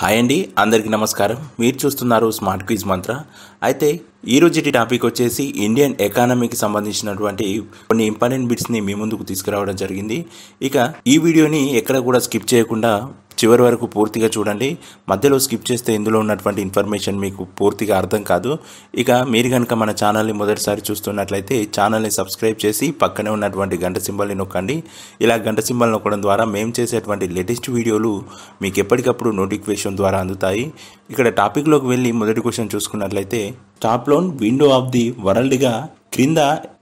Hi అండి, అందరికీ నమస్కారం. మీరు చూస్తున్నారు స్మార్ట్ క్విజ్ మంత్ర. అయితే ఈరోజు టాపిక్ వచ్చేసి ఇండియన్ ఎకానమీకి సంబంధించినటువంటి కొన్ని ఇంపార్టెంట్ బిట్స్ని మీ ముందుకు తీసుకురావడం జరిగింది. ఇక ఈ వీడియోని ఎక్కడ కూడా స్కిప్ చేయకుండా చివరి వరకు పూర్తిగా చూడండి. మధ్యలో స్కిప్ చేస్తే ఇందులో ఉన్నటువంటి ఇన్ఫర్మేషన్ మీకు పూర్తిగా అర్థం కాదు. ఇక మీరు కనుక మన ఛానల్ని మొదటిసారి చూస్తున్నట్లయితే ఛానల్ని సబ్స్క్రైబ్ చేసి పక్కనే ఉన్నటువంటి గంట సింబల్ని నొక్కండి. ఇలా గంట సింబల్ నొక్కడం ద్వారా మేము చేసేటువంటి లేటెస్ట్ వీడియోలు మీకు ఎప్పటికప్పుడు నోటిఫికేషన్ ద్వారా అందుతాయి. ఇక్కడ టాపిక్లోకి వెళ్ళి మొదటి క్వశ్చన్ చూసుకున్నట్లయితే, top loan window of the వరల్డ్గా క్రింద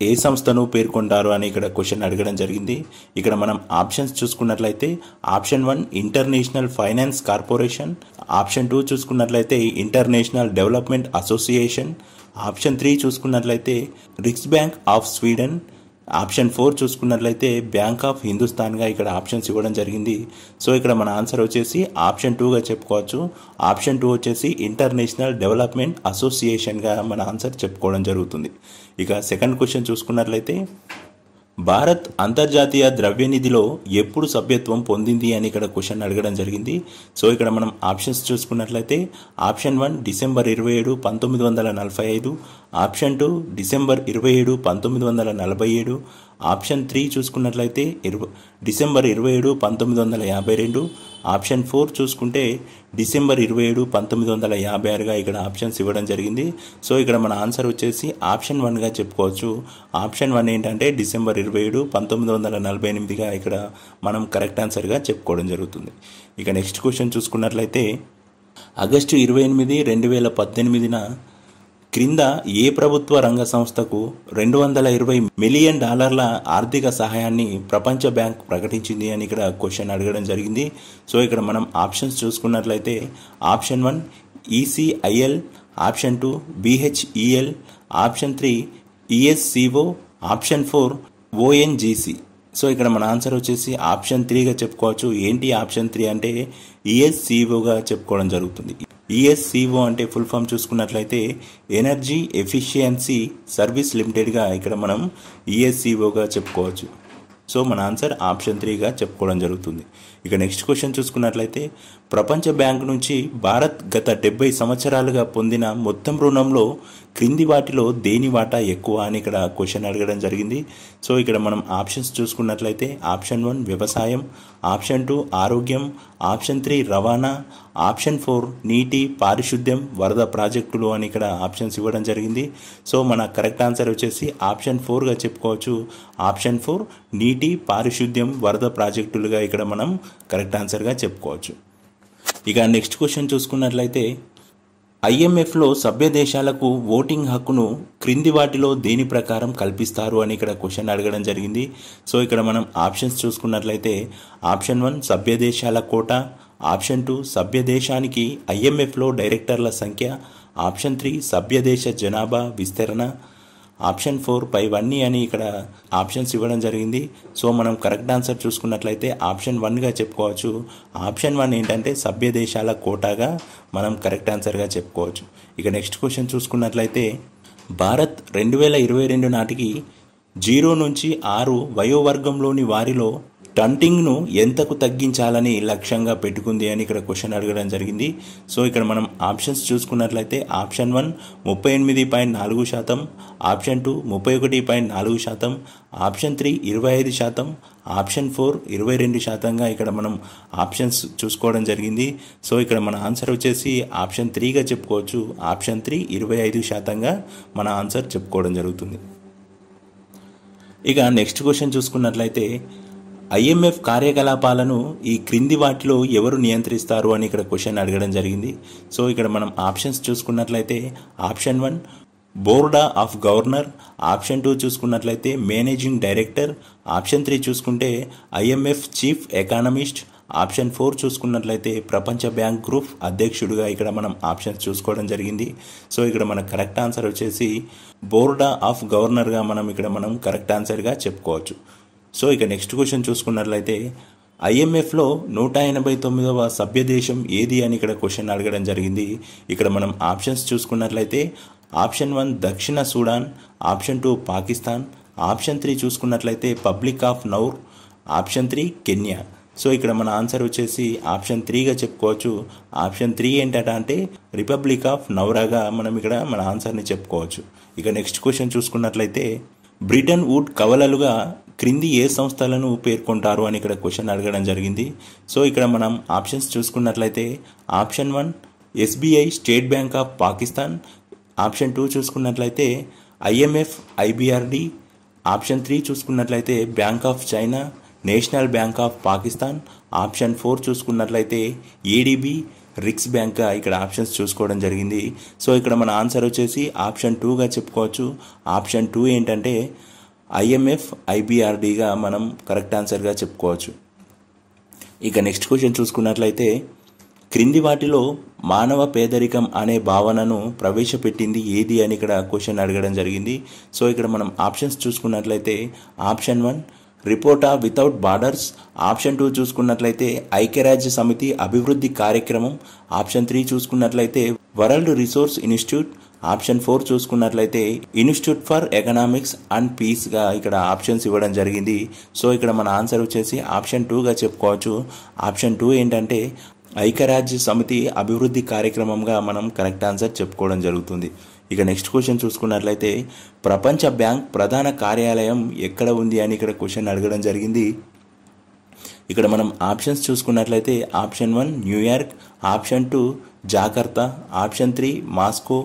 ఏ సంస్థను పేర్కొంటారు అని ఇక్కడ క్వశ్చన్ అడగడం జరిగింది. ఇక్కడ మనం ఆప్షన్స్ చూసుకున్నట్లయితే option 1 international finance corporation, option 2 చూసుకున్నట్లయితే ఇంటర్నేషనల్ డెవలప్మెంట్ అసోసియేషన్, ఆప్షన్ 3 చూసుకున్నట్లయితే రిక్స్ బ్యాంక్ ఆఫ్ స్వీడన్, ఆప్షన్ 4 చూసుకున్నట్లయితే బ్యాంక్ ఆఫ్ హిందుస్థాన్గా ఇక్కడ ఆప్షన్స్ ఇవ్వడం జరిగింది. సో ఇక్కడ మన ఆన్సర్ వచ్చేసి ఆప్షన్ 2గా చెప్పుకోవచ్చు. ఆప్షన్ 2 వచ్చేసి ఇంటర్నేషనల్ డెవలప్మెంట్ అసోసియేషన్గా మన ఆన్సర్ చెప్పుకోవడం జరుగుతుంది. ఇక సెకండ్ క్వశ్చన్ చూసుకున్నట్లయితే, భారత్ అంతర్జాతీయ ద్రవ్యనిధిలో ఎప్పుడు సభ్యత్వం పొందింది అని ఇక్కడ క్వశ్చన్ అడగడం జరిగింది. సో ఇక్కడ మనం ఆప్షన్స్ చూసుకున్నట్లయితే option 1 December 27, 1945, option 2 December 27, 1947, option 3 చూసుకున్నట్లయితే డిసెంబర్ 27, 1952, ఆప్షన్ 4 చూసుకుంటే డిసెంబర్ 27, 1956గా ఇక్కడ ఆప్షన్స్ ఇవ్వడం జరిగింది. సో ఇక్కడ మన ఆన్సర్ వచ్చేసి ఆప్షన్ 1గా చెప్పుకోవచ్చు. ఆప్షన్ 1 ఏంటంటే డిసెంబర్ 27, 1948గా ఇక్కడ మనం కరెక్ట్ ఆన్సర్గా చెప్పుకోవడం జరుగుతుంది. ఇక నెక్స్ట్ క్వశ్చన్ చూసుకున్నట్లయితే, ఆగస్టు 28, 2018న క్రింద ఏ ప్రభుత్వ రంగ సంస్థకు $220 మిలియన్ ఆర్థిక సహాయాన్ని ప్రపంచ బ్యాంక్ ప్రకటించింది అని ఇక్కడ క్వశ్చన్ అడగడం జరిగింది. సో ఇక్కడ మనం ఆప్షన్స్ చూసుకున్నట్లయితే option 1 ECIL, option 2 BHEL, option 3 ESCO, option 4 ONGC. So ఇక్కడ మన ఆన్సర్ వచ్చేసి ఆప్షన్ 3గా చెప్పుకోవచ్చు. ఏంటి ఆప్షన్ 3 అంటే ఈఎస్సిఓగా చెప్పుకోవడం జరుగుతుంది. ఈఎస్సిఓ అంటే ఫుల్ ఫామ్ చూసుకున్నట్లయితే ఎనర్జీ ఎఫిషియన్సీ సర్వీస్ లిమిటెడ్గా ఇక్కడ మనం ఈఎస్సిఓగా చెప్పుకోవచ్చు. సో మన ఆన్సర్ ఆప్షన్ 3గా చెప్పుకోవడం జరుగుతుంది. ఇక నెక్స్ట్ క్వశ్చన్ చూసుకున్నట్లయితే, ప్రపంచ బ్యాంక్ నుంచి భారత్ గత 70 సంవత్సరాలుగా పొందిన మొత్తం రుణంలో క్రింది వాటిలో దేని వాటా ఎక్కువ అని ఇక్కడ క్వశ్చన్ అడగడం జరిగింది. సో ఇక్కడ మనం ఆప్షన్స్ చూసుకున్నట్లయితే ఆప్షన్ 1 వ్యవసాయం, ఆప్షన్ 2 ఆరోగ్యం, ఆప్షన్ 3 రవాణా, ఆప్షన్ 4 నీటి పారిశుద్ధ్యం వరద ప్రాజెక్టులు అని ఇక్కడ ఆప్షన్స్ ఇవ్వడం జరిగింది. సో మన కరెక్ట్ ఆన్సర్ వచ్చేసి ఆప్షన్ 4గా చెప్పుకోవచ్చు. ఆప్షన్ 4 నీటి పారిశుద్ధ్యం వరద ప్రాజెక్టులుగా ఇక్కడ మనం కరెక్ట్ ఆన్సర్గా చెప్పుకోవచ్చు. ఇక నెక్స్ట్ క్వశ్చన్ చూసుకున్నట్లయితే, ఐఎంఎఫ్లో సభ్య దేశాలకు ఓటింగ్ హక్కును క్రింది వాటిలో దేని ప్రకారం కల్పిస్తారు అని ఇక్కడ క్వశ్చన్ అడగడం జరిగింది. సో ఇక్కడ మనం ఆప్షన్స్ చూసుకున్నట్లయితే ఆప్షన్ 1 సభ్య దేశాల కోటా, ఆప్షన్ 2 సభ్య దేశానికి ఐఎంఎఫ్లో డైరెక్టర్ల సంఖ్య, ఆప్షన్ 3 సభ్య దేశ జనాభా విస్తరణ, ఆప్షన్ 4 పైవన్నీ అని ఇక్కడ ఆప్షన్స్ ఇవ్వడం జరిగింది. సో మనం కరెక్ట్ ఆన్సర్ చూసుకున్నట్లయితే ఆప్షన్ 1గా చెప్పుకోవచ్చు. ఆప్షన్ 1 ఏంటంటే సభ్య దేశాల కోటాగా మనం కరెక్ట్ ఆన్సర్గా చెప్పుకోవచ్చు. ఇక నెక్స్ట్ క్వశ్చన్ చూసుకున్నట్లయితే, భారత్ 2022 నాటికి 0 నుంచి 6 వయోవర్గంలోని వారిలో స్టంటింగ్ను ఎంతకు తగ్గించాలని లక్ష్యంగా పెట్టుకుంది అని ఇక్కడ క్వశ్చన్ అడగడం జరిగింది. సో ఇక్కడ మనం ఆప్షన్స్ చూసుకున్నట్లయితే ఆప్షన్ 1 38.4%, ఆప్షన్ 2 31.4%, ఆప్షన్ 3 25%, ఆప్షన్ 4 22%గా ఇక్కడ మనం ఆప్షన్స్ చూసుకోవడం జరిగింది. సో ఇక్కడ మన ఆన్సర్ వచ్చేసి ఆప్షన్ 3గా చెప్పుకోవచ్చు. ఆప్షన్ 3 25%గా మన ఆన్సర్ చెప్పుకోవడం జరుగుతుంది. ఇక నెక్స్ట్ క్వశ్చన్ చూసుకున్నట్లయితే, ఐఎంఎఫ్ కార్యకలాపాలను ఈ క్రింది వాటిలో ఎవరు నియంత్రిస్తారు అని ఇక్కడ క్వశ్చన్ అడగడం జరిగింది. సో ఇక్కడ మనం ఆప్షన్స్ చూసుకున్నట్లయితే option 1 board of governor, option 2 చూసుకున్నట్లయితే మేనేజింగ్ డైరెక్టర్, ఆప్షన్ 3 చూసుకుంటే ఐఎంఎఫ్ చీఫ్ ఎకానమిస్ట్, ఆప్షన్ 4 చూసుకున్నట్లయితే ప్రపంచ బ్యాంక్ గ్రూప్ అధ్యక్షుడిగా ఇక్కడ మనం ఆప్షన్స్ చూసుకోవడం జరిగింది. సో ఇక్కడ మన కరెక్ట్ ఆన్సర్ వచ్చేసి బోర్డ్ ఆఫ్ గవర్నర్గా మనం కరెక్ట్ ఆన్సర్గా చెప్పుకోవచ్చు. సో ఇక నెక్స్ట్ క్వశ్చన్ చూసుకున్నట్లయితే, ఐఎంఎఫ్లో 189వ సభ్య దేశం ఏది అని ఇక్కడ క్వశ్చన్ అడగడం జరిగింది. ఇక్కడ మనం ఆప్షన్స్ చూసుకున్నట్లయితే ఆప్షన్ 1 దక్షిణ సూడాన్, ఆప్షన్ 2 పాకిస్తాన్, ఆప్షన్ 3 చూసుకున్నట్లయితే public of Nauru, option 3 Kenya. So ఇక్కడ మన ఆన్సర్ వచ్చేసి ఆప్షన్ 3గా చెప్పుకోవచ్చు. ఆప్షన్ 3 ఏంటంటే అంటే రిపబ్లిక్ ఆఫ్ నౌరాగా మనం ఇక్కడ మన ఆన్సర్ని చెప్పుకోవచ్చు. ఇక నెక్స్ట్ క్వశ్చన్ చూసుకున్నట్లయితే బ్రిటన్ వుడ్ కవలలుగా క్రింది ఏ సంస్థలను పేర్కొంటారు అని ఇక్కడ క్వశ్చన్ అడగడం జరిగింది. సో ఇక్కడ మనం ఆప్షన్స్ చూసుకున్నట్లయితే option 1 SBI state bank of Pakistan, option 2 చూసుకున్నట్లయితే IMF IBRD, ఆప్షన్ 3 చూసుకున్నట్లయితే bank of China, national bank of Pakistan, option 4 చూసుకున్నట్లయితే ADB రిక్స్ బ్యాంక్ ఇక్కడ ఆప్షన్స్ చూసుకోవడం జరిగింది. సో ఇక్కడ మన ఆన్సర్ వచ్చేసి ఆప్షన్ 2గా చెప్పుకోవచ్చు. ఆప్షన్ 2 ఏంటంటే IMF IBRDగా మనం కరెక్ట్ ఆన్సర్గా చెప్పుకోవచ్చు. ఇక నెక్స్ట్ క్వశ్చన్ చూసుకున్నట్లయితే క్రింది వాటిలో మానవ పేదరికం అనే భావనను ప్రవేశపెట్టింది ఏది అని ఇక్కడ క్వశ్చన్ అడగడం జరిగింది. సో ఇక్కడ మనం ఆప్షన్స్ చూసుకున్నట్లయితే ఆప్షన్ 1 రిపోర్టా వితౌట్ బార్డర్స్, ఆప్షన్ 2 చూసుకున్నట్లయితే ఐక్యరాజ్య సమితి అభివృద్ధి కార్యక్రమం, ఆప్షన్ 3 చూసుకున్నట్లయితే వరల్డ్ రిసోర్స్ ఇన్స్టిట్యూట్, ఆప్షన్ 4 చూసుకున్నట్లయితే ఇన్స్టిట్యూట్ ఫర్ ఎకనామిక్స్ అండ్ పీస్గా ఇక్కడ ఆప్షన్స్ ఇవ్వడం జరిగింది. సో ఇక్కడ మన ఆన్సర్ వచ్చేసి ఆప్షన్ 2గా చెప్పుకోవచ్చు. ఆప్షన్ 2 ఏంటంటే ఐక్యరాజ్య సమితి అభివృద్ధి కార్యక్రమంగా మనం కరెక్ట్ ఆన్సర్ చెప్పుకోవడం జరుగుతుంది. ఇక నెక్స్ట్ క్వశ్చన్ చూసుకున్నట్లయితే ప్రపంచ బ్యాంక్ ప్రధాన కార్యాలయం ఎక్కడ ఉంది అని ఇక్కడ క్వశ్చన్ అడగడం జరిగింది. ఇక్కడ మనం ఆప్షన్స్ చూసుకున్నట్లయితే option 1 New York, option 2 Jakarta, option 3 Moscow,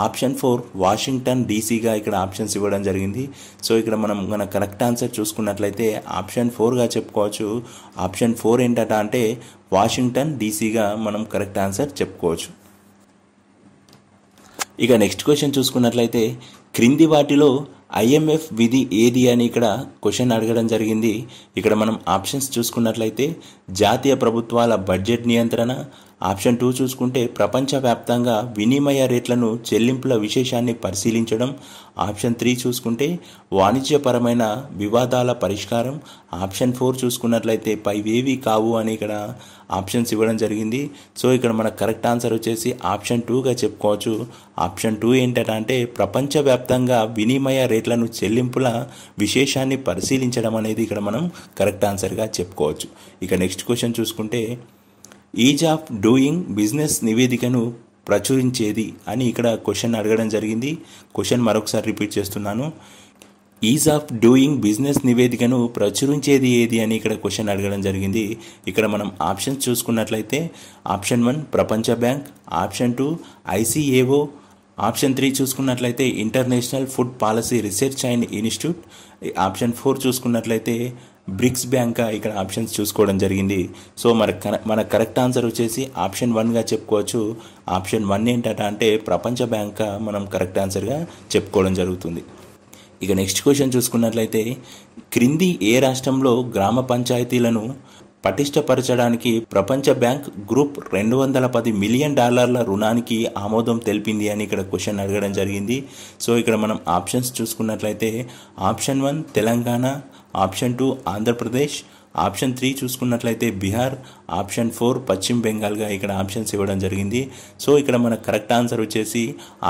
option 4 Washington డీసీగా ఇక్కడ ఆప్షన్స్ ఇవ్వడం జరిగింది. సో ఇక్కడ మనం మన కరెక్ట్ ఆన్సర్ చూసుకున్నట్లయితే ఆప్షన్ 4గా చెప్పుకోవచ్చు. ఆప్షన్ 4 ఏంటంటే అంటే వాషింగ్టన్ డీసీగా మనం కరెక్ట్ ఆన్సర్ చెప్పుకోవచ్చు. ఇక నెక్స్ట్ క్వశ్చన్ చూసుకున్నట్లయితే క్రింది వాటిలో IMF విధి ఏది అని ఇక్కడ క్వశ్చన్ అడగడం జరిగింది. ఇక్కడ మనం ఆప్షన్స్ చూసుకున్నట్లయితే జాతీయ ప్రభుత్వాల బడ్జెట్ నియంత్రణ, ఆప్షన్ 2 చూసుకుంటే ప్రపంచవ్యాప్తంగా వినిమయ రేట్లను చెల్లింపుల విశేషాన్ని పరిశీలించడం, ఆప్షన్ 3 చూసుకుంటే వాణిజ్యపరమైన వివాదాల పరిష్కారం, ఆప్షన్ 4 చూసుకున్నట్లయితే పైవేవి కావు అని ఇక్కడ ఆప్షన్స్ ఇవ్వడం జరిగింది. సో ఇక్కడ మన కరెక్ట్ ఆన్సర్ వచ్చేసి ఆప్షన్ 2గా చెప్పుకోవచ్చు. ఆప్షన్ 2 ఏంటంటే ప్రపంచవ్యాప్తంగా వినిమయ రేట్లను చెల్లింపుల విశేషాన్ని పరిశీలించడం అనేది ఇక్కడ మనం కరెక్ట్ ఆన్సర్గా చెప్పుకోవచ్చు. ఇక నెక్స్ట్ క్వశ్చన్ చూసుకుంటే ఈజ్ ఆఫ్ డూయింగ్ బిజినెస్ నివేదికను ప్రచురించేది అని ఇక్కడ క్వశ్చన్ అడగడం జరిగింది. క్వశ్చన్ మరొకసారి రిపీట్ చేస్తున్నాను. ఈజ్ ఆఫ్ డూయింగ్ బిజినెస్ నివేదికను ప్రచురించేది ఏది అని ఇక్కడ క్వశ్చన్ అడగడం జరిగింది. ఇక్కడ మనం ఆప్షన్స్ చూసుకున్నట్లయితే ఆప్షన్ 1 ప్రపంచ బ్యాంక్, ఆప్షన్ 2 ICAO, ఆప్షన్ 3 చూసుకున్నట్లయితే international food policy research and institute, option 4 చూసుకున్నట్లయితే బ్రిక్స్ బ్యాంక్ ఇక్కడ ఆప్షన్స్ చూసుకోవడం జరిగింది. సో మన కరెక్ట్ ఆన్సర్ వచ్చేసి ఆప్షన్ 1గా చెప్పుకోవచ్చు. ఆప్షన్ 1 ఏంటంటే అంటే ప్రపంచ బ్యాంక్ మనం కరెక్ట్ ఆన్సర్గా చెప్పుకోవడం జరుగుతుంది. ఇక నెక్స్ట్ క్వశ్చన్ చూసుకున్నట్లయితే క్రింది ఏ రాష్ట్రంలో గ్రామ పంచాయతీలను పటిష్టపరచడానికి ప్రపంచ బ్యాంక్ గ్రూప్ $210 మిలియన్ రుణానికి ఆమోదం తెలిపింది అని ఇక్కడ క్వశ్చన్ అడగడం జరిగింది. సో ఇక్కడ మనం ఆప్షన్స్ చూసుకున్నట్లయితే option 1 Telangana, option 2 Andhra Pradesh, option 3 చూసుకున్నట్లయితే బీహార్, ఆప్షన్ 4 పశ్చిమ బెంగాల్గా ఇక్కడ ఆప్షన్స్ ఇవ్వడం జరిగింది. సో ఇక్కడ మన కరెక్ట్ ఆన్సర్ వచ్చేసి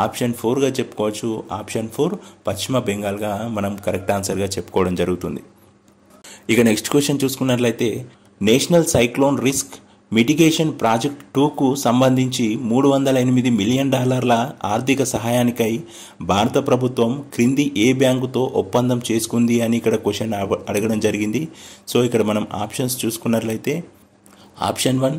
ఆప్షన్ 4గా చెప్పుకోవచ్చు. ఆప్షన్ 4 పశ్చిమ బెంగాల్గా మనం కరెక్ట్ ఆన్సర్గా చెప్పుకోవడం జరుగుతుంది. ఇక నెక్స్ట్ క్వశ్చన్ చూసుకున్నట్లయితే national cyclone risk mitigation project 2కు సంబంధించి $308 మిలియన్ ఆర్థిక సహాయానికై భారత ప్రభుత్వం క్రింది ఏ బ్యాంకుతో ఒప్పందం చేసుకుంది అని ఇక్కడ క్వశ్చన్ అడగడం జరిగింది. సో ఇక్కడ మనం ఆప్షన్స్ చూసుకున్నట్లయితే option 1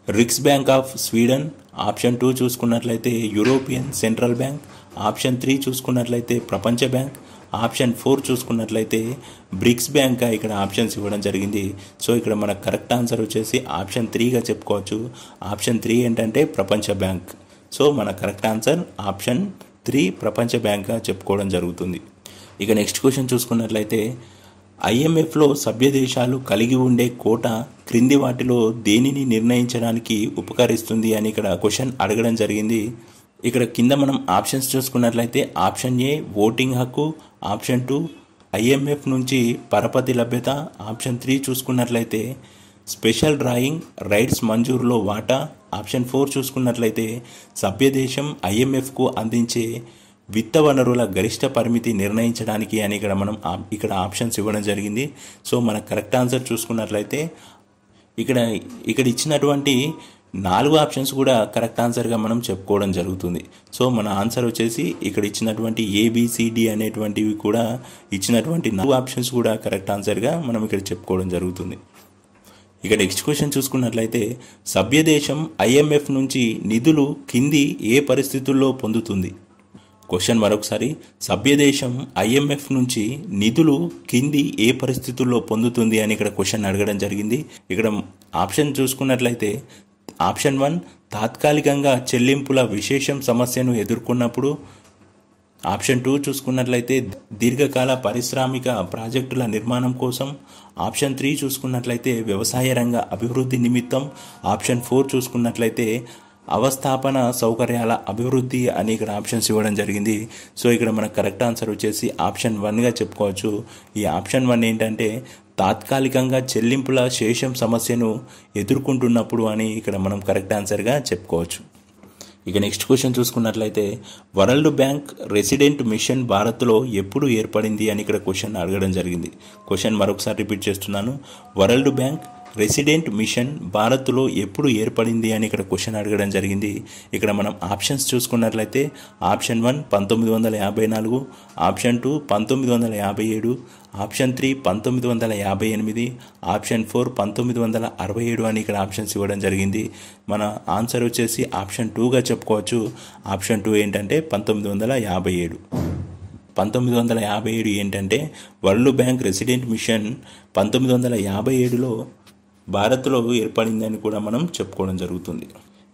Riksbank of Sweden, option 2 చూసుకున్నట్లయితే యూరోపియన్ సెంట్రల్ బ్యాంక్, ఆప్షన్ 3 చూసుకున్నట్లయితే ప్రపంచ బ్యాంక్, ఆప్షన్ 4 చూసుకున్నట్లయితే బ్రిక్స్ బ్యాంక్ ఇక్కడ ఆప్షన్స్ ఇవ్వడం జరిగింది. సో ఇక్కడ మన కరెక్ట్ ఆన్సర్ వచ్చేసి ఆప్షన్ 3గా చెప్పుకోవచ్చు. ఆప్షన్ 3 ఏంటంటే ప్రపంచ బ్యాంక్. సో మన కరెక్ట్ ఆన్సర్ ఆప్షన్ 3 ప్రపంచ బ్యాంక్గా చెప్పుకోవడం జరుగుతుంది. ఇక నెక్స్ట్ క్వశ్చన్ చూసుకున్నట్లయితే IMFలో సభ్య దేశాలు కలిగి ఉండే కోటా క్రింది వాటిలో దేనిని నిర్ణయించడానికి ఉపకరిస్తుంది అని ఇక్కడ క్వశ్చన్ అడగడం జరిగింది. ఇక్కడ కింద మనం ఆప్షన్స్ చూసుకున్నట్లయితే ఆప్షన్ ఏ ఓటింగ్ హక్కు, ఆప్షన్ 2 IMF నుంచి పరపతి లభ్యత, ఆప్షన్ 3 చూసుకున్నట్లయితే స్పెషల్ డ్రాయింగ్ రైట్స్ మంజూరులో వాటా, ఆప్షన్ 4 చూసుకున్నట్లయితే సభ్యదేశం IMFకు అందించే విత్త వనరుల గరిష్ట పరిమితి నిర్ణయించడానికి అని ఇక్కడ మనం ఇక్కడ ఆప్షన్స్ ఇవ్వడం జరిగింది. సో మన కరెక్ట్ ఆన్సర్ చూసుకున్నట్లయితే ఇక్కడ ఇక్కడ ఇచ్చినటువంటి 4 ఆప్షన్స్ కూడా కరెక్ట్ ఆన్సర్గా మనం చెప్పుకోవడం జరుగుతుంది. సో మన ఆన్సర్ వచ్చేసి ఇక్కడ ఇచ్చినటువంటి ఏబిసిడి అనేటువంటివి కూడా ఇచ్చినటువంటి 4 ఆప్షన్స్ కూడా కరెక్ట్ ఆన్సర్గా మనం ఇక్కడ చెప్పుకోవడం జరుగుతుంది. ఇక నెక్స్ట్ క్వశ్చన్ చూసుకున్నట్లయితే సభ్యదేశం ఐఎంఎఫ్ నుంచి నిధులు కింది ఏ పరిస్థితుల్లో పొందుతుంది? క్వశ్చన్ మరొకసారి, సభ్యదేశం ఐఎంఎఫ్ నుంచి నిధులు కింది ఏ పరిస్థితుల్లో పొందుతుంది అని ఇక్కడ క్వశ్చన్ అడగడం జరిగింది. ఇక్కడ ఆప్షన్ చూసుకున్నట్లయితే ఆప్షన్ 1 తాత్కాలికంగా చెల్లింపుల విశేషం సమస్యను ఎదుర్కొన్నప్పుడు, ఆప్షన్ 2 చూసుకున్నట్లయితే దీర్ఘకాల పారిశ్రామిక ప్రాజెక్టుల నిర్మాణం కోసం, ఆప్షన్ 3 చూసుకున్నట్లయితే వ్యవసాయ రంగ అభివృద్ధి నిమిత్తం, ఆప్షన్ 4 చూసుకున్నట్లయితే అవస్థాపన సౌకర్యాల అభివృద్ధి అని ఇక్కడ ఆప్షన్స్ ఇవ్వడం జరిగింది. సో ఇక్కడ మన కరెక్ట్ ఆన్సర్ వచ్చేసి ఆప్షన్ 1గా చెప్పుకోవచ్చు. ఈ ఆప్షన్ 1 ఏంటంటే తాత్కాలికంగా చెల్లింపుల శేషం సమస్యను ఎదుర్కొంటున్నప్పుడు అని ఇక్కడ మనం కరెక్ట్ ఆన్సర్గా చెప్పుకోవచ్చు. ఇక నెక్స్ట్ క్వశ్చన్ చూసుకున్నట్లయితే వరల్డ్ బ్యాంక్ రెసిడెంట్ మిషన్ భారత్లో ఎప్పుడు ఏర్పడింది అని ఇక్కడ క్వశ్చన్ అడగడం జరిగింది. క్వశ్చన్ మరొకసారి రిపీట్ చేస్తున్నాను. వరల్డ్ బ్యాంక్ రెసిడెంట్ మిషన్ భారత్లో ఎప్పుడు ఏర్పడింది అని ఇక్కడ క్వశ్చన్ అడగడం జరిగింది. ఇక్కడ మనం ఆప్షన్స్ చూసుకున్నట్లయితే ఆప్షన్ 1 1954, ఆప్షన్ 2 1957, ఆప్షన్ 3 1958, ఆప్షన్ 4 1967 అని ఇక్కడ ఆప్షన్స్ ఇవ్వడం జరిగింది. మన ఆన్సర్ వచ్చేసి ఆప్షన్ 2గా చెప్పుకోవచ్చు. ఆప్షన్ 2 ఏంటంటే 1957. 1957 ఏంటంటే వరల్డ్ బ్యాంక్ రెసిడెంట్ మిషన్ 1957లో భారత్లో ఏర్పడిందని కూడా మనం చెప్పుకోవడం జరుగుతుంది.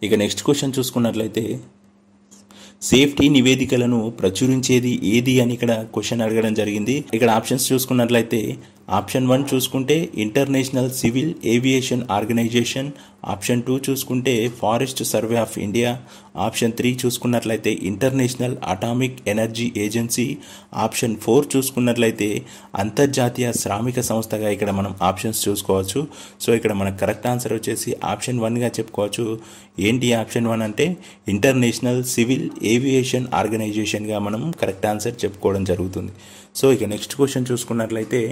ఇక నెక్స్ట్ క్వశ్చన్ చూసుకున్నట్లయితే సేఫ్టీ నివేదికలను ప్రచురించేది ఏది అని ఇక్కడ క్వశ్చన్ అడగడం జరిగింది. ఇక్కడ ఆప్షన్స్ చూసుకున్నట్లయితే ఆప్షన్ 1 చూసుకుంటే international civil aviation organisation, option 2 చూసుకుంటే forest survey of India, option 3 చూసుకున్నట్లయితే ఇంటర్నేషనల్ అటామిక్ ఎనర్జీ ఏజెన్సీ, ఆప్షన్ 4 చూసుకున్నట్లయితే అంతర్జాతీయ శ్రామిక సంస్థగా ఇక్కడ మనం ఆప్షన్స్ చూసుకోవచ్చు. సో ఇక్కడ మన కరెక్ట్ ఆన్సర్ వచ్చేసి ఆప్షన్ 1గా చెప్పుకోవచ్చు. ఏంటి ఆప్షన్ 1 అంటే ఇంటర్నేషనల్ సివిల్ ఏవియేషన్ ఆర్గనైజేషన్గా మనం కరెక్ట్ ఆన్సర్ చెప్పుకోవడం జరుగుతుంది. సో ఇక నెక్స్ట్ క్వశ్చన్ చూసుకున్నట్లయితే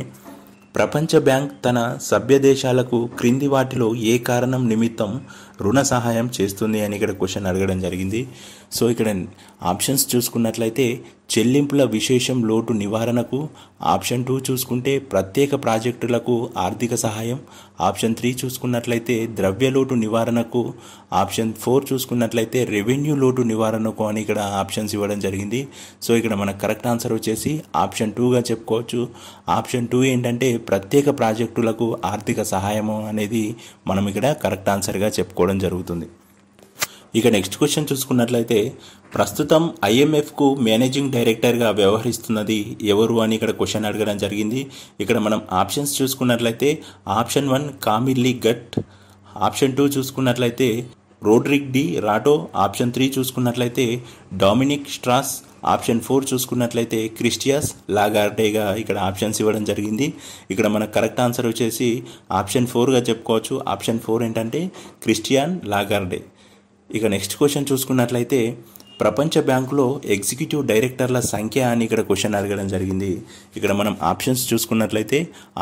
ప్రపంచ బ్యాంక్ తన సభ్య దేశాలకు క్రింది వాటిలో ఏ కారణం నిమిత్తం రుణ సహాయం చేస్తుంది అని ఇక్కడ క్వశ్చన్ అడగడం జరిగింది. సో ఇక్కడ ఆప్షన్స్ చూసుకున్నట్లయితే చెల్లింపుల విశేషం లోటు నివారణకు, ఆప్షన్ 2 చూసుకుంటే ప్రత్యేక ప్రాజెక్టులకు ఆర్థిక సహాయం, ఆప్షన్ 3 చూసుకున్నట్లయితే ద్రవ్య లోటు నివారణకు, ఆప్షన్ 4 చూసుకున్నట్లయితే రెవెన్యూ లోటు నివారణకు అని ఇక్కడ ఆప్షన్స్ ఇవ్వడం జరిగింది. సో ఇక్కడ మన కరెక్ట్ ఆన్సర్ వచ్చేసి ఆప్షన్ 2గా చెప్పుకోవచ్చు. ఆప్షన్ 2 ఏంటంటే ప్రత్యేక ప్రాజెక్టులకు ఆర్థిక సహాయము అనేది మనం ఇక్కడ కరెక్ట్ ఆన్సర్గా చెప్పుకోవడం జరుగుతుంది. ఇక నెక్స్ట్ క్వశ్చన్ చూసుకున్నట్లయితే ప్రస్తుతం ఐఎంఎఫ్కు మేనేజింగ్ డైరెక్టర్గా వ్యవహరిస్తున్నది ఎవరు అని ఇక్కడ క్వశ్చన్ అడగడం జరిగింది. ఇక్కడ మనం ఆప్షన్స్ చూసుకున్నట్లయితే ఆప్షన్ 1 కామిల్లీ గట్, ఆప్షన్ 2 చూసుకున్నట్లయితే రోడ్రిక్ డి రాటో, ఆప్షన్ 3 చూసుకున్నట్లయితే డామినిక్ స్ట్రాస్, ఆప్షన్ 4 చూసుకున్నట్లయితే క్రిస్టియాస్ లాగార్డేగా ఇక్కడ ఆప్షన్స్ ఇవ్వడం జరిగింది. ఇక్కడ మన కరెక్ట్ ఆన్సర్ వచ్చేసి ఆప్షన్ 4గా చెప్పుకోవచ్చు. ఆప్షన్ 4 ఏంటంటే క్రిస్టియాన్ లాగార్డే. ఇక నెక్స్ట్ క్వశ్చన్ చూసుకున్నట్లయితే ప్రపంచ బ్యాంకులో ఎగ్జిక్యూటివ్ డైరెక్టర్ల సంఖ్య అని ఇక్కడ క్వశ్చన్ అడగడం జరిగింది. ఇక్కడ మనం ఆప్షన్స్ చూసుకున్నట్లయితే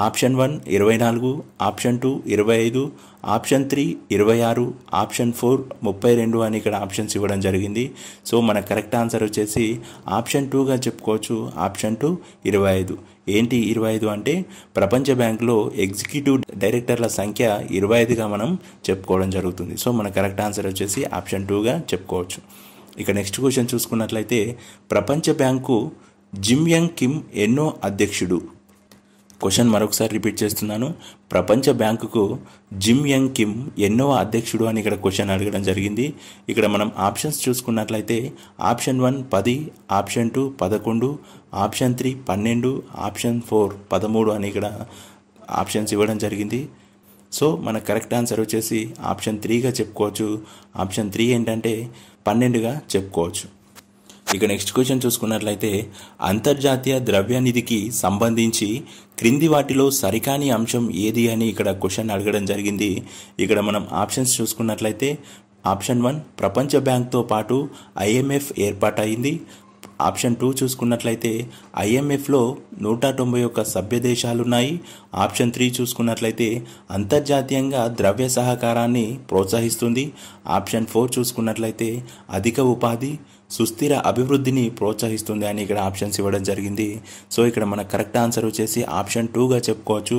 ఆప్షన్ 1 24, ఆప్షన్ 2 25, ఆప్షన్ 3 26, ఆప్షన్ 4 32 అని ఇక్కడ ఆప్షన్స్ ఇవ్వడం జరిగింది. సో మన కరెక్ట్ ఆన్సర్ వచ్చేసి ఆప్షన్ 2గా చెప్పుకోవచ్చు. ఆప్షన్ 2 25. ఏంటి 25 అంటే ప్రపంచ బ్యాంకులో ఎగ్జిక్యూటివ్ డైరెక్టర్ల సంఖ్య 25గా మనం చెప్పుకోవడం జరుగుతుంది. సో మన కరెక్ట్ ఆన్సర్ వచ్చేసి ఆప్షన్ 2గా చెప్పుకోవచ్చు. ఇక నెక్స్ట్ క్వశ్చన్ చూసుకున్నట్లయితే ప్రపంచ బ్యాంకు జిమ్ యంగ్ కిమ్ ఎన్నో అధ్యక్షుడు? క్వశ్చన్ మరొకసారి రిపీట్ చేస్తున్నాను. ప్రపంచ బ్యాంకుకు జిమ్ యంగ్ కిమ్ ఎన్నో అధ్యక్షుడు అని ఇక్కడ క్వశ్చన్ అడగడం జరిగింది. ఇక్కడ మనం ఆప్షన్స్ చూసుకున్నట్లయితే ఆప్షన్ 1 10, ఆప్షన్ 2 11, ఆప్షన్ 3 12, ఆప్షన్ 4 13 అని ఇక్కడ ఆప్షన్స్ ఇవ్వడం జరిగింది. సో మన కరెక్ట్ ఆన్సర్ వచ్చేసి ఆప్షన్ 3గా చెప్పుకోవచ్చు. ఆప్షన్ 3 ఏంటంటే 12గా చెప్పుకోవచ్చు. ఇక నెక్స్ట్ క్వశ్చన్ చూసుకున్నట్లయితే అంతర్జాతీయ ద్రవ్యనిధికి సంబంధించి క్రింది వాటిలో సరికాని అంశం ఏది అని ఇక్కడ క్వశ్చన్ అడగడం జరిగింది. ఇక్కడ మనం ఆప్షన్స్ చూసుకున్నట్లయితే ఆప్షన్ 1 ప్రపంచ బ్యాంక్తో పాటు ఐఎంఎఫ్ ఏర్పాటైంది, ఆప్షన్ 2 చూసుకున్నట్లయితే IMFలో 191 సభ్య దేశాలున్నాయి. ఆప్షన్ 3 చూసుకున్నట్లయితే అంతర్జాతీయంగా ద్రవ్య సహకారాన్ని ప్రోత్సహిస్తుంది. ఆప్షన్ 4 చూసుకున్నట్లయితే అధిక ఉపాధి సుస్థిర అభివృద్ధిని ప్రోత్సహిస్తుంది అని ఇక్కడ ఆప్షన్స్ ఇవ్వడం జరిగింది. సో ఇక్కడ మన కరెక్ట్ ఆన్సర్ వచ్చేసి ఆప్షన్ 2గా చెప్పుకోవచ్చు.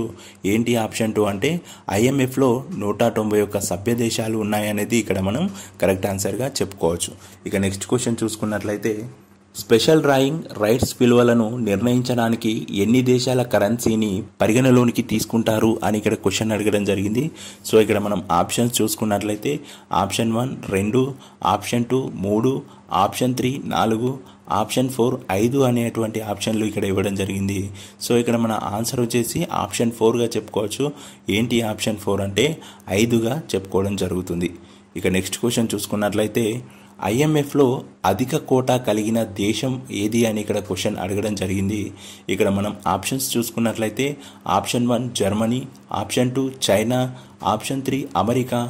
ఏంటి ఆప్షన్ 2 అంటే IMFలో 191 సభ్య దేశాలు ఉన్నాయనేది ఇక్కడ మనం కరెక్ట్ ఆన్సర్గా చెప్పుకోవచ్చు. ఇక నెక్స్ట్ క్వశ్చన్ చూసుకున్నట్లయితే స్పెషల్ డ్రాయింగ్ రైట్స్ విలువలను నిర్ణయించడానికి ఎన్ని దేశాల కరెన్సీని పరిగణలోనికి తీసుకుంటారు అని ఇక్కడ క్వశ్చన్ అడగడం జరిగింది. సో ఇక్కడ మనం ఆప్షన్స్ చూసుకున్నట్లయితే ఆప్షన్ 1 2, ఆప్షన్ 2 3, ఆప్షన్ 3 4, ఆప్షన్ 4 5 అనేటువంటి ఆప్షన్లు ఇక్కడ ఇవ్వడం జరిగింది. సో ఇక్కడ మన ఆన్సర్ వచ్చేసి ఆప్షన్ 4గా చెప్పుకోవచ్చు. ఏంటి ఆప్షన్ 4 అంటే 5గా చెప్పుకోవడం జరుగుతుంది. ఇక నెక్స్ట్ క్వశ్చన్ చూసుకున్నట్లయితే IMFలో అధిక కోటా కలిగిన దేశం ఏది అని ఇక్కడ క్వశ్చన్ అడగడం జరిగింది. ఇక్కడ మనం ఆప్షన్స్ చూసుకున్నట్లయితే option 1 Germany, option 2 China, option 3 America,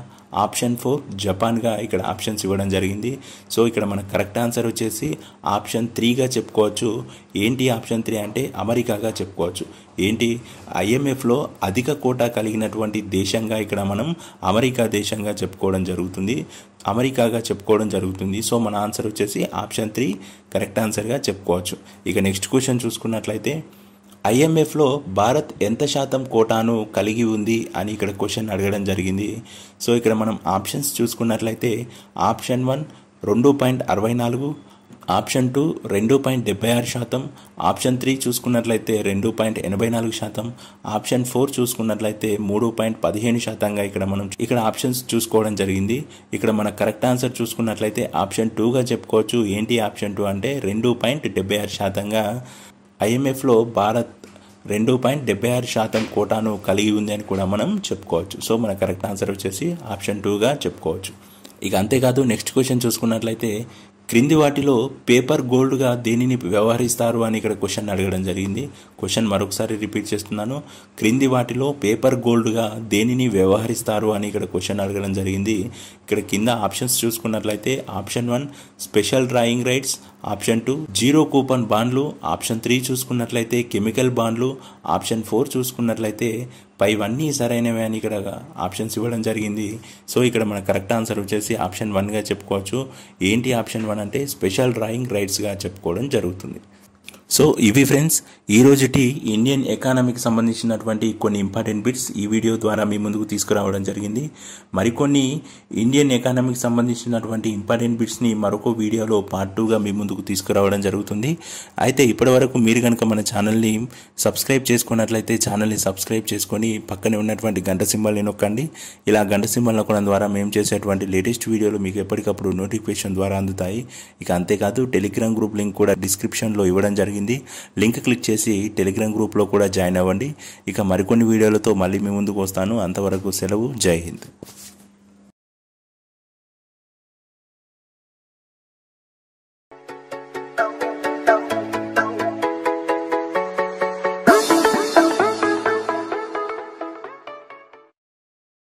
option 4 జపాన్గా ఇక్కడ ఆప్షన్స్ ఇవ్వడం జరిగింది. సో ఇక్కడ మన కరెక్ట్ ఆన్సర్ వచ్చేసి ఆప్షన్ 3గా చెప్పుకోవచ్చు. ఏంటి ఆప్షన్ 3 అంటే అమెరికాగా చెప్పుకోవచ్చు. ఏంటి IMFలో అధిక కోటా కలిగినటువంటి దేశంగా ఇక్కడ మనం అమెరికా దేశంగా చెప్పుకోవడం జరుగుతుంది. సో మన ఆన్సర్ వచ్చేసి ఆప్షన్ 3 కరెక్ట్ ఆన్సర్గా చెప్పుకోవచ్చు. ఇక నెక్స్ట్ క్వశ్చన్ చూసుకున్నట్లయితే IMFలో భారత్ ఎంత శాతం కోటాను కలిగి ఉంది అని ఇక్కడ క్వశ్చన్ అడగడం జరిగింది. సో ఇక్కడ మనం ఆప్షన్స్ చూసుకున్నట్లయితే ఆప్షన్ 1 2.64, ఆప్షన్ 2 2.76%, ఆప్షన్ 3 చూసుకున్నట్లయితే 2.84%, ఆప్షన్ 4 చూసుకున్నట్లయితే 3.15%గా ఇక్కడ ఆప్షన్స్ చూసుకోవడం జరిగింది. ఇక్కడ మన కరెక్ట్ ఆన్సర్ చూసుకున్నట్లయితే ఆప్షన్ 2గా చెప్పుకోవచ్చు. ఏంటి ఆప్షన్ 2 అంటే 2.76%గా IMFలో భారత్ 2.76% కోటాను కలిగి ఉంది అని కూడా మనం చెప్పుకోవచ్చు. సో మన కరెక్ట్ ఆన్సర్ వచ్చేసి ఆప్షన్ 2గా చెప్పుకోవచ్చు. ఇక అంతేకాదు నెక్స్ట్ క్వశ్చన్ చూసుకున్నట్లయితే క్రింది వాటిలో పేపర్ గోల్డ్గా దేనిని వ్యవహరిస్తారు అని ఇక్కడ క్వశ్చన్ అడగడం జరిగింది. క్వశ్చన్ మరొకసారి రిపీట్ చేస్తున్నాను. క్రింది వాటిలో పేపర్ గోల్డ్గా దేనిని వ్యవహరిస్తారు అని ఇక్కడ క్వశ్చన్ అడగడం జరిగింది. ఇక్కడ కింద ఆప్షన్స్ చూసుకున్నట్లయితే option 1 special drawing rights, option 2 zero coupon బాండ్లు, ఆప్షన్ 3 చూసుకున్నట్లయితే కెమికల్ బాండ్లు, ఆప్షన్ 4 చూసుకున్నట్లయితే పైవన్నీ సరైనవే అని ఇక్కడ ఆప్షన్స్ ఇవ్వడం జరిగింది. సో ఇక్కడ మన కరెక్ట్ ఆన్సర్ వచ్చేసి ఆప్షన్ 1గా చెప్పుకోవచ్చు. ఏంటి ఆప్షన్ 1 అంటే స్పెషల్ డ్రాయింగ్ రైట్స్గా చెప్పుకోవడం జరుగుతుంది. సో ఇవి ఫ్రెండ్స్ ఈ రోజుటి ఇండియన్ ఎకానమీకి సంబంధించినటువంటి కొన్ని ఇంపార్టెంట్ బిట్స్ ఈ వీడియో ద్వారా మీ ముందుకు తీసుకురావడం జరిగింది. మరికొన్ని ఇండియన్ ఎకానమీకి సంబంధించినటువంటి ఇంపార్టెంట్ బిట్స్ని మరొక వీడియోలో పార్ట్ 2గా మీ ముందుకు తీసుకురావడం జరుగుతుంది. అయితే ఇప్పటివరకు మీరు కనుక మన ఛానల్ని సబ్స్క్రైబ్ చేసుకున్నట్లయితే ఛానల్ని సబ్స్క్రైబ్ చేసుకొని పక్కనే ఉన్నటువంటి గంట సింబల్ని నొక్కండి. ఇలా గంట సింబల్ నొక్కడం ద్వారా మేము చేసేటువంటి లేటెస్ట్ వీడియోలు మీకు ఎప్పటికప్పుడు నోటిఫికేషన్ ద్వారా అందుతాయి. ఇక అంతేకాదు టెలిగ్రామ్ గ్రూప్ లింక్ కూడా డిస్క్రిప్షన్లో ఇవ్వడం జరిగింది. లింక్ క్లిక్ చేసి టెలిగ్రామ్ గ్రూప్లో కూడా జాయిన్ అవ్వండి. ఇక మరికొన్ని వీడియోలతో మళ్ళీ మీ ముందుకు వస్తాను. అంతవరకు సెలవు. జై హింద్.